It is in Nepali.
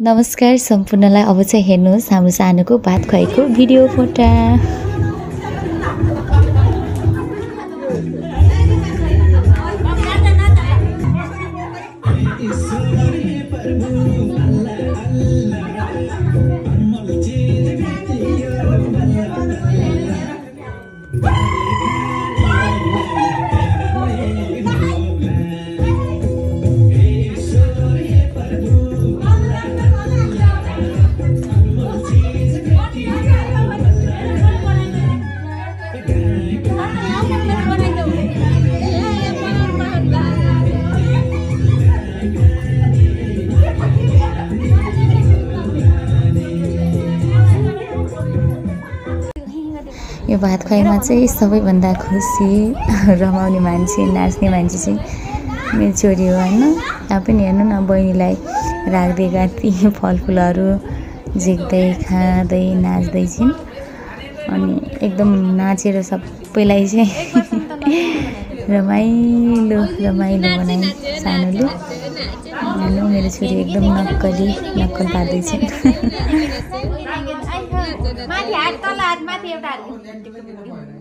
नमस्कार सम्पूर्णलाई। अब चाहिँ हेर्नुहोस् हाम्रो सानोको भात खुवाएको भिडियो फोटा। यो भात खुवाइमा चाहिँ सबैभन्दा खुसी रमाउने मान्छे, नाच्ने मान्छे चाहिँ मेरो छोरी हो हैन। यहाँ पनि हेर्नु न, बहिनीलाई राख्दै गाती फलफुलहरू झिक्दै खाँदै नाच्दै छिन्। अनि एकदम नाचेर सबैलाई चाहिँ रमाइलो बनाए सानोले। हेर्नु मेरो छोरी एकदम नक्कल पार्दै छिन्। माथि हात तल हात माथि एउटा हात